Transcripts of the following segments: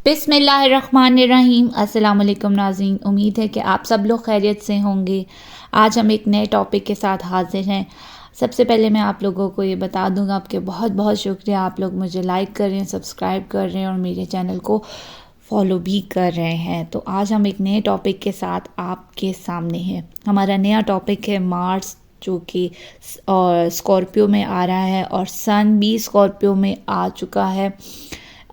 बिस्मिल्लाहिर्रहमानिर्रहीम। अस्सलाम वालेकुम नाज़रीन, उम्मीद है कि आप सब लोग खैरियत से होंगे। आज हम एक नए टॉपिक के साथ हाजिर हैं। सबसे पहले मैं आप लोगों को ये बता दूंगा आपके बहुत बहुत शुक्रिया, आप लोग मुझे लाइक कर रहे हैं, सब्सक्राइब कर रहे हैं और मेरे चैनल को फॉलो भी कर रहे हैं। तो आज हम एक नए टॉपिक के साथ आपके सामने हैं। हमारा नया टॉपिक है मार्स, जो कि स्कॉर्पियो में आ रहा है और सन भी स्कॉर्पियो में आ चुका है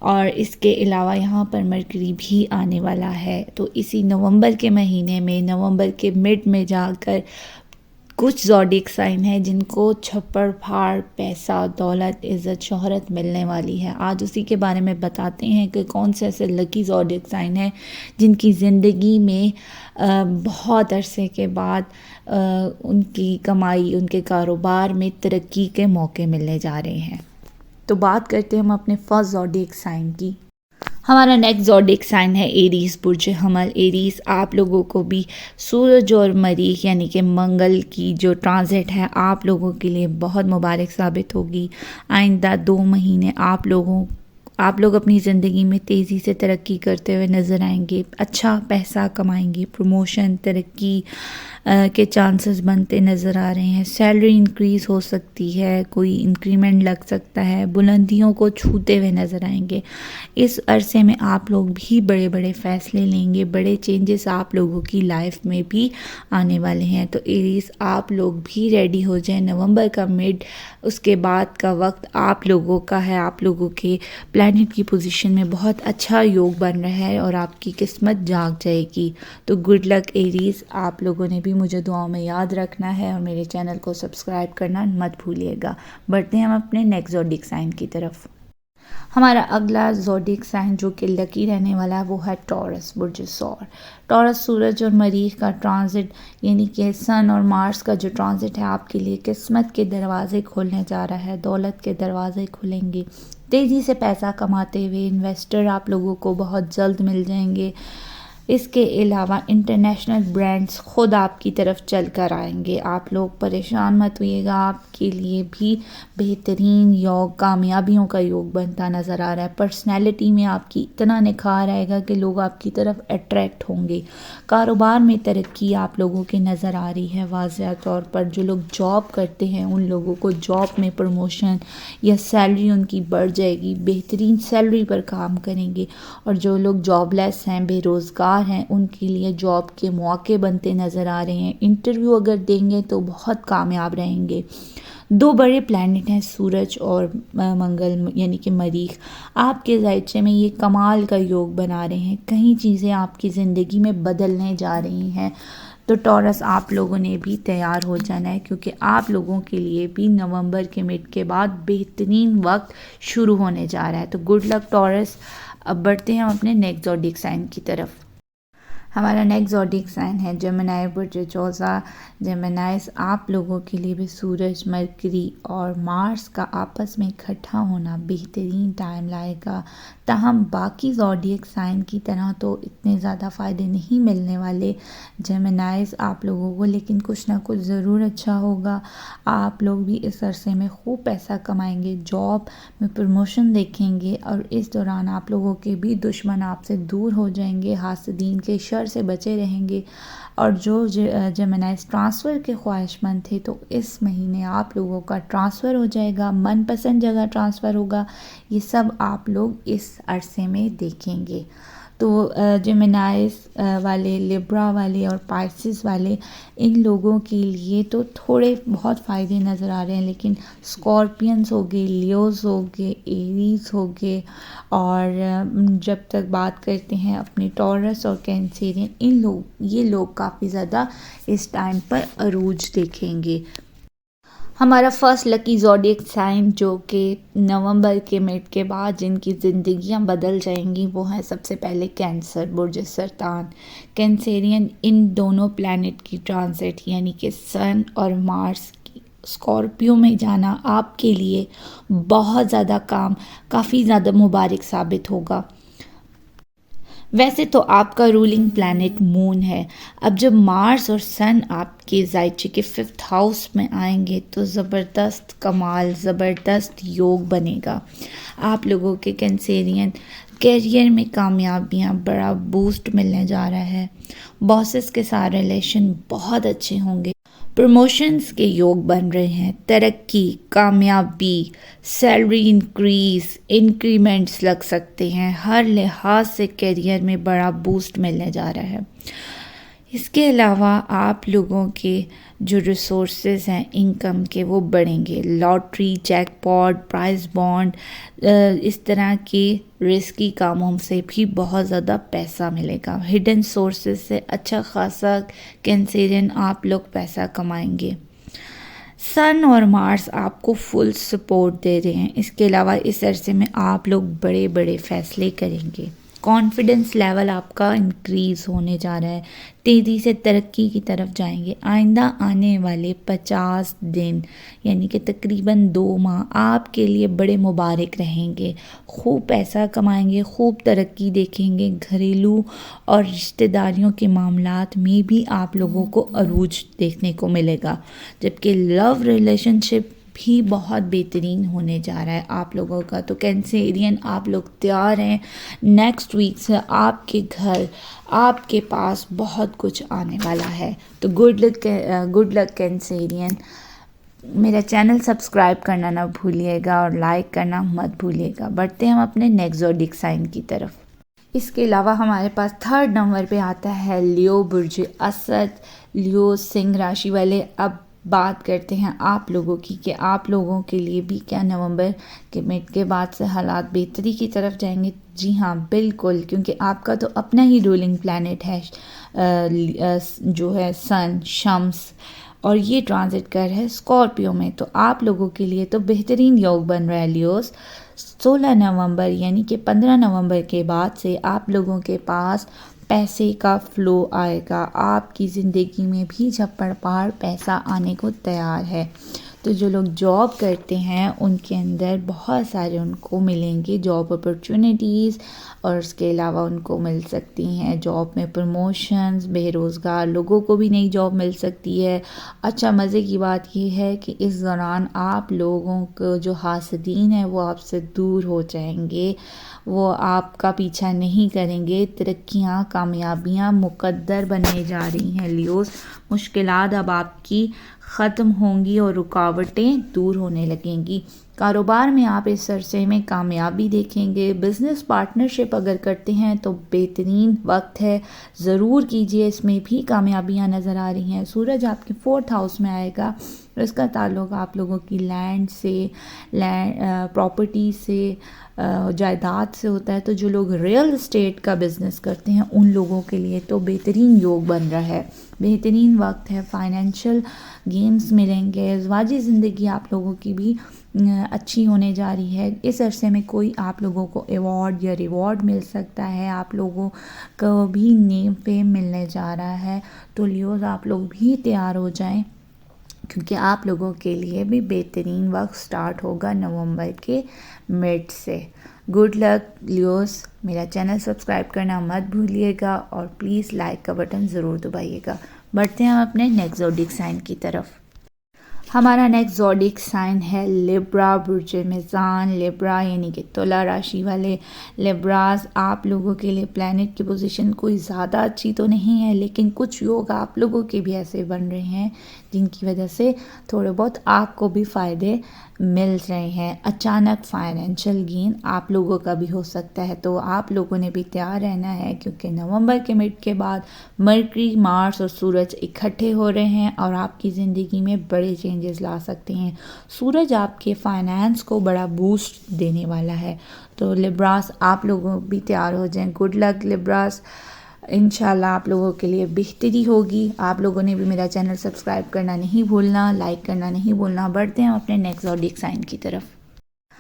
और इसके अलावा यहाँ पर मरकरी भी आने वाला है। तो इसी नवंबर के महीने में, नवंबर के मिड में जाकर कुछ ज़ोडिएक साइन है जिनको छप्पड़ फाड़ पैसा, दौलत, इज़्ज़त, शोहरत मिलने वाली है। आज उसी के बारे में बताते हैं कि कौन से ऐसे लकी ज़ोडिएक साइन हैं जिनकी ज़िंदगी में बहुत अरसे के बाद उनकी कमाई, उनके कारोबार में तरक्की के मौके मिलने जा रहे हैं। तो बात करते हैं हम अपने फर्स्ट ज़ोडिएक साइन की। हमारा नेक्स्ट ज़ोडिएक साइन है एरीज़, बुर्ज हमल। एरीज़, आप लोगों को भी सूरज और मरीख यानी कि मंगल की जो ट्रांजिट है आप लोगों के लिए बहुत मुबारक साबित होगी। आइंदा 2 महीने आप लोग अपनी ज़िंदगी में तेज़ी से तरक्की करते हुए नज़र आएंगे। अच्छा पैसा कमाएंगे, प्रमोशन, तरक्की के चांसेस बनते नज़र आ रहे हैं। सैलरी इंक्रीज़ हो सकती है, कोई इंक्रीमेंट लग सकता है, बुलंदियों को छूते हुए नज़र आएंगे। इस अरसे में आप लोग भी बड़े बड़े फ़ैसले लेंगे, बड़े चेंजेस आप लोगों की लाइफ में भी आने वाले हैं। तो एरीज़, आप लोग भी रेडी हो जाएं। नवंबर का मिड, उसके बाद का वक्त आप लोगों का है। आप लोगों के प्लैनेट की पोजीशन में बहुत अच्छा योग बन रहा है और आपकी किस्मत जाग जाएगी। तो गुड लक एरीज़, आप लोगों ने भी मुझे दुआओं में याद रखना है और मेरे चैनल को सब्सक्राइब करना मत भूलिएगा। बढ़ते हैं हम अपने नेक्स्ट ज़ोडिएक साइन की तरफ। हमारा अगला ज़ोडिएक साइन जो कि लकी रहने वाला है वो है टॉरस, बुर्ज सौर। टॉरस, सूरज और मरीख का ट्रांजिट यानी कि सन और मार्स का जो ट्रांजिट है आपके लिए किस्मत के दरवाजे खोलने जा रहा है। दौलत के दरवाजे खुलेंगे। तेज़ी से पैसा कमाते हुए इन्वेस्टर आप लोगों को बहुत जल्द मिल जाएंगे। इसके अलावा इंटरनेशनल ब्रांड्स खुद आपकी तरफ चल कर आएंगे। आप लोग परेशान मत होइएगा, आपके लिए भी बेहतरीन योग, कामयाबियों का योग बनता नज़र आ रहा है। पर्सनैलिटी में आपकी इतना निखार आएगा कि लोग आपकी तरफ अट्रैक्ट होंगे। कारोबार में तरक्की आप लोगों की नज़र आ रही है। वाज़ह तौर पर जो लोग जॉब करते हैं उन लोगों को जॉब में प्रमोशन या सैलरी उनकी बढ़ जाएगी, बेहतरीन सैलरी पर काम करेंगे। और जो लोग जॉबलेस हैं, बेरोज़गार हैं, उनके लिए जॉब के मौके बनते नज़र आ रहे हैं। इंटरव्यू अगर देंगे तो बहुत कामयाब रहेंगे। 2 बड़े प्लैनेट हैं, सूरज और मंगल यानी कि मरीख, आपके ज़ायचे में ये कमाल का योग बना रहे हैं। कई चीज़ें आपकी ज़िंदगी में बदलने जा रही हैं। तो टॉरस, आप लोगों ने भी तैयार हो जाना है क्योंकि आप लोगों के लिए भी नवंबर के मिड के बाद बेहतरीन वक्त शुरू होने जा रहा है। तो गुड लक टॉरस। अब बढ़ते हैं हम अपने नेक्स्ट ज़ोडिएक साइन की तरफ। हमारा नेक्स्ट ज़ोडिएक साइन है जेमिनी, बुर्ज जोज़ा। जेमिनीज़, आप लोगों के लिए भी सूरज, मरकरी और मार्स का आपस में इकट्ठा होना बेहतरीन टाइम लाएगा। ताहम बाकी ज़ोडिएक साइन की तरह तो इतने ज़्यादा फ़ायदे नहीं मिलने वाले जेमिनीज़ आप लोगों को, लेकिन कुछ ना कुछ ज़रूर अच्छा होगा। आप लोग भी इस अरसे में खूब पैसा कमाएंगे, जॉब में प्रमोशन देखेंगे और इस दौरान आप लोगों के भी दुश्मन आपसे दूर हो जाएंगे, हासदीन के शर से बचे रहेंगे। और जो जेमिनीज़ ट्रांसफ़र के ख्वाहिशमंद थे तो इस महीने आप लोगों का ट्रांसफ़र हो जाएगा, मनपसंद जगह ट्रांसफ़र होगा। ये सब आप लोग इस अरसे में देखेंगे। तो जेमिनीज़ वाले, लिब्रा वाले और पाइसेस वाले, इन लोगों के लिए तो थोड़े बहुत फ़ायदे नज़र आ रहे हैं, लेकिन स्कॉर्पियंस हो गए, लियोज़ हो गए, एरीज़ हो गए और जब तक बात करते हैं अपने टॉरस और कैंसेरियन, ये लोग काफ़ी ज़्यादा इस टाइम पर अरूज देखेंगे। हमारा फर्स्ट लकी ज़ोडिएक साइन जो कि नवंबर के मिड के बाद जिनकी ज़िंदगियां बदल जाएंगी वो है सबसे पहले कैंसर, बुर्ज सरतान। कैंसेरियन, इन दोनों प्लैनेट की ट्रांजिट यानी कि सन और मार्स की स्कॉर्पियो में जाना आपके लिए बहुत ज़्यादा काफ़ी ज़्यादा मुबारक साबित होगा। वैसे तो आपका रूलिंग प्लैनेट मून है। अब जब मार्स और सन आपके ज़ायचे के 5th हाउस में आएंगे तो ज़बरदस्त कमाल, ज़बरदस्त योग बनेगा। आप लोगों के कैंसेरियन करियर में कामयाबियाँ, बड़ा बूस्ट मिलने जा रहा है। बॉसेस के साथ रिलेशन बहुत अच्छे होंगे। प्रमोशंस के योग बन रहे हैं। तरक्की, कामयाबी, सैलरी इंक्रीज, इंक्रीमेंट्स लग सकते हैं। हर लिहाज से करियर में बड़ा बूस्ट मिलने जा रहा है। इसके अलावा आप लोगों के जो रिसोर्सेज हैं इनकम के, वो बढ़ेंगे। लॉटरी, जैकपॉट, प्राइज बॉन्ड, इस तरह के रिस्की कामों से भी बहुत ज़्यादा पैसा मिलेगा। हिडन सोर्सेज से अच्छा खासा कैंसेरियन आप लोग पैसा कमाएंगे। सन और मार्स आपको फुल सपोर्ट दे रहे हैं। इसके अलावा इस अरसे में आप लोग बड़े बड़े फैसले करेंगे। कॉन्फिडेंस लेवल आपका इंक्रीज होने जा रहा है। तेज़ी से तरक्की की तरफ जाएंगे। आइंदा आने वाले 50 दिन यानी कि तकरीबन 2 माह आपके लिए बड़े मुबारक रहेंगे। खूब पैसा कमाएंगे, खूब तरक्की देखेंगे। घरेलू और रिश्तेदारियों के मामलात में भी आप लोगों को अरूज देखने को मिलेगा। जबकि लव रिलेशनशिप भी बहुत बेहतरीन होने जा रहा है आप लोगों का। तो कैंसेरियन आप लोग तैयार हैं। नेक्स्ट वीक से आपके घर, आपके पास बहुत कुछ आने वाला है। तो गुड लक कैंसेरियन। मेरा चैनल सब्सक्राइब करना ना भूलिएगा और लाइक करना मत भूलिएगा। बढ़ते हैं हम अपने नेक्स्ट ज़ोडिक साइन की तरफ। इसके अलावा हमारे पास 3rd नंबर पे आता है लियो बुर्ज असद। लियो सिंह राशि वाले, अब बात करते हैं आप लोगों की कि आप लोगों के लिए भी क्या नवंबर के मिड के बाद से हालात बेहतरी की तरफ जाएंगे। जी हाँ, बिल्कुल, क्योंकि आपका तो अपना ही रूलिंग प्लैनेट है जो है सन, शम्स, और ये ट्रांजिट कर है स्कॉर्पियो में। तो आप लोगों के लिए तो बेहतरीन योग बन रहा है लियोस। 16 नवंबर यानी कि 15 नवंबर के बाद से आप लोगों के पास पैसे का फ्लो आएगा। आपकी ज़िंदगी में भी झप्पड़ पहाड़ पैसा आने को तैयार है। तो जो लोग जॉब करते हैं उनके अंदर बहुत सारे उनको मिलेंगे जॉब अपॉर्चुनिटीज़, और उसके अलावा उनको मिल सकती हैं जॉब में प्रमोशंस। बेरोज़गार लोगों को भी नई जॉब मिल सकती है। अच्छा, मज़े की बात यह है कि इस दौरान आप लोगों को जो हासदीन है वो आपसे दूर हो जाएंगे, वो आपका पीछा नहीं करेंगे। तरक्कियाँ, कामयाबियाँ मुकद्दर बनने जा रही हैं लियोस। मुश्किलात अब आपकी ख़त्म होंगी और रुकावटें दूर होने लगेंगी। कारोबार में आप इस अरसे में कामयाबी देखेंगे। बिज़नेस पार्टनरशिप अगर करते हैं तो बेहतरीन वक्त है, ज़रूर कीजिए, इसमें भी कामयाबियां नज़र आ रही हैं। सूरज आपके 4th हाउस में आएगा, इसका ताल्लुक़ आप लोगों की लैंड से, प्रॉपर्टी से, जायदाद से होता है। तो जो लोग रियल इस्टेट का बिज़नेस करते हैं उन लोगों के लिए तो बेहतरीन योग बन रहा है, बेहतरीन वक्त है। फाइनेंशियल गेम्स मिलेंगे। ज़वाजी ज़िंदगी आप लोगों की भी अच्छी होने जा रही है। इस अरसे में कोई आप लोगों को अवार्ड या रिवॉर्ड मिल सकता है, आप लोगों को भी नेम पे मिलने जा रहा है। तो लियोज आप लोग भी तैयार हो जाएं, क्योंकि आप लोगों के लिए भी बेहतरीन वक्त स्टार्ट होगा नवंबर के मिड से। Good luck Leos. मेरा चैनल सब्सक्राइब करना मत भूलिएगा और प्लीज़ लाइक का बटन ज़रूर दबाइएगा। बढ़ते हैं हम अपने नेक्स्ट ज़ोडिक साइन की तरफ। हमारा नेक्स्ट ज़ोडिक साइन है लिब्रा, बुर्ज मीज़ान। लिब्रा यानी कि तुला राशि वाले लिब्रास, आप लोगों के लिए प्लैनेट की पोजीशन कोई ज़्यादा अच्छी तो नहीं है, लेकिन कुछ योग आप लोगों के भी ऐसे बन रहे हैं जिनकी वजह से थोड़े बहुत आपको भी फ़ायदे मिल रहे हैं। अचानक फाइनेंशियल गेन आप लोगों का भी हो सकता है। तो आप लोगों ने भी तैयार रहना है, क्योंकि नवंबर के मिड के बाद मरकरी, मार्स और सूरज इकट्ठे हो रहे हैं और आपकी ज़िंदगी में बड़े चेंजेस ला सकते हैं। सूरज आपके फाइनेंस को बड़ा बूस्ट देने वाला है। तो लिब्रास आप लोगों भी तैयार हो जाएं। Good luck Libras. इंशाल्लाह आप लोगों के लिए बेहतरी होगी। आप लोगों ने भी मेरा चैनल सब्सक्राइब करना नहीं भूलना, लाइक करना नहीं भूलना। बढ़ते हैं अपने नेक्स्ट ज़ोडिक साइन की तरफ।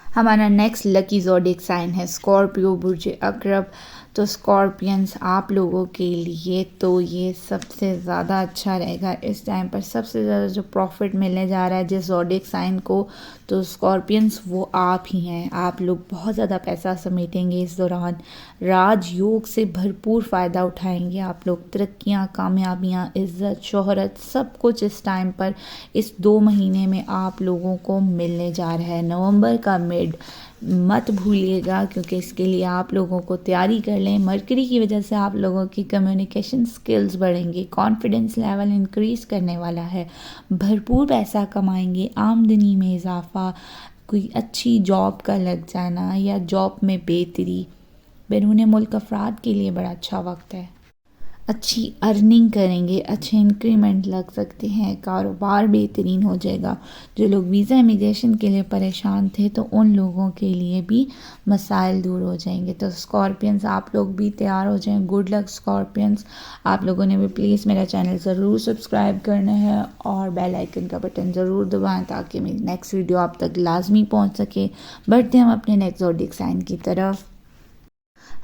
हमारा नेक्स्ट लकी ज़ोडिक साइन है स्कॉर्पियो, बुर्ज अकरब। तो स्कॉर्पियंस आप लोगों के लिए तो ये सबसे ज़्यादा अच्छा रहेगा इस टाइम पर। सबसे ज़्यादा जो प्रॉफिट मिलने जा रहा है जिस ज़ोडिक साइन को, तो स्कॉर्पियंस वो आप ही हैं। आप लोग बहुत ज़्यादा पैसा समेटेंगे इस दौरान। राजयोग से भरपूर फ़ायदा उठाएंगे आप लोग। तरक्कियाँ, कामयाबियाँ, इज़्ज़त, शोहरत, सब कुछ इस टाइम पर, इस 2 महीने में आप लोगों को मिलने जा रहा है। नवंबर का मिड हेड मत भूलिएगा, क्योंकि इसके लिए आप लोगों को तैयारी कर लें। मरकरी की वजह से आप लोगों की कम्युनिकेशन स्किल्स बढ़ेंगी, कॉन्फिडेंस लेवल इंक्रीज़ करने वाला है, भरपूर पैसा कमाएंगे, आमदनी में इजाफा, कोई अच्छी जॉब का लग जाना या जॉब में बेहतरी। बैरून मुल्क अफराद के लिए बड़ा अच्छा वक्त है, अच्छी अर्निंग करेंगे, अच्छे इंक्रीमेंट लग सकते हैं, कारोबार बेहतरीन हो जाएगा। जो लोग वीज़ा इमिग्रेशन के लिए परेशान थे तो उन लोगों के लिए भी मसाइल दूर हो जाएंगे। तो स्कॉर्पियंस आप लोग भी तैयार हो जाएं। Good luck scorpions. आप लोगों ने भी प्लीज़ मेरा चैनल ज़रूर सब्सक्राइब करना है और बेल आइकन का बटन ज़रूर दबाएं ताकि मेरी नेक्स्ट वीडियो आप तक लाजमी पहुँच सके। बढ़ते हम अपने नेक्स्ट ज़ोडिएक साइन की तरफ।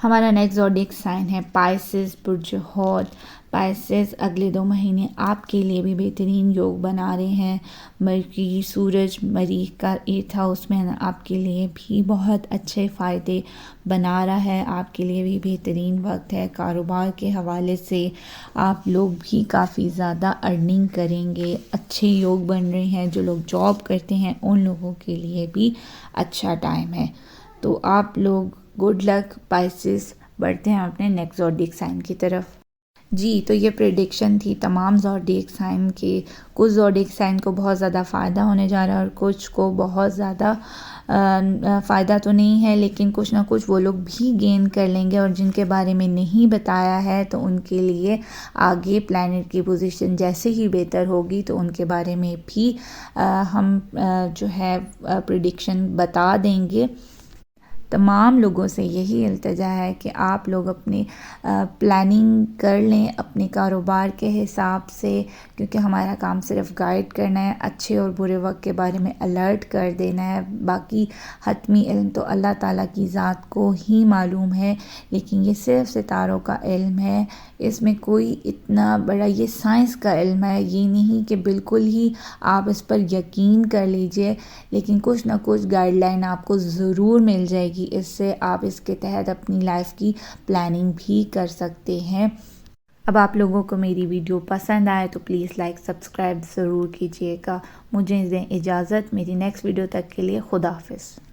हमारा नेक्स्ट ज़ोडिएक साइन है पाइसेस, बुर्ज हौत। पाइसेस अगले 2 महीने आपके लिए भी बेहतरीन योग बना रहे हैं। मरकरी सूरज मरीख का 8th हाउस में आपके लिए भी बहुत अच्छे फ़ायदे बना रहा है। आपके लिए भी बेहतरीन वक्त है। कारोबार के हवाले से आप लोग भी काफ़ी ज़्यादा अर्निंग करेंगे। अच्छे योग बन रहे हैं। जो लोग जॉब करते हैं उन लोगों के लिए भी अच्छा टाइम है। तो आप लोग गुड लक पाइसेस। बढ़ते हैं अपने नेक्स्ट ज़ोडिएक साइन की तरफ। जी, तो ये प्रेडिक्शन थी तमाम ज़ोडिएक साइन के। कुछ ज़ोडिएक साइन को बहुत ज़्यादा फ़ायदा होने जा रहा है और कुछ को बहुत ज़्यादा फ़ायदा तो नहीं है, लेकिन कुछ ना कुछ वो लोग भी गेन कर लेंगे। और जिनके बारे में नहीं बताया है तो उनके लिए आगे प्लैनेट की पोजीशन जैसे ही बेहतर होगी तो उनके बारे में भी हम जो है प्रेडिक्शन बता देंगे। तमाम लोगों से यही इल्तिजा है कि आप लोग अपनी प्लानिंग कर लें अपने कारोबार के हिसाब से, क्योंकि हमारा काम सिर्फ गाइड करना है, अच्छे और बुरे वक्त के बारे में अलर्ट कर देना है। बाकी हतमी इल्म तो अल्लाह ताला की ज़ात को ही मालूम है, लेकिन ये सिर्फ सितारों का इल्म है। इसमें कोई इतना बड़ा, ये साइंस का इल्म है, ये नहीं कि बिल्कुल ही आप इस पर यकीन कर लीजिए, लेकिन कुछ ना कुछ गाइडलाइन आपको ज़रूर मिल जाएगी। इससे आप इसके तहत अपनी लाइफ की प्लानिंग भी कर सकते हैं। अब आप लोगों को मेरी वीडियो पसंद आए तो प्लीज़ लाइक सब्सक्राइब ज़रूर कीजिएगा। मुझे दें इजाज़त। मेरी नेक्स्ट वीडियो तक के लिए खुदा हाफिज़।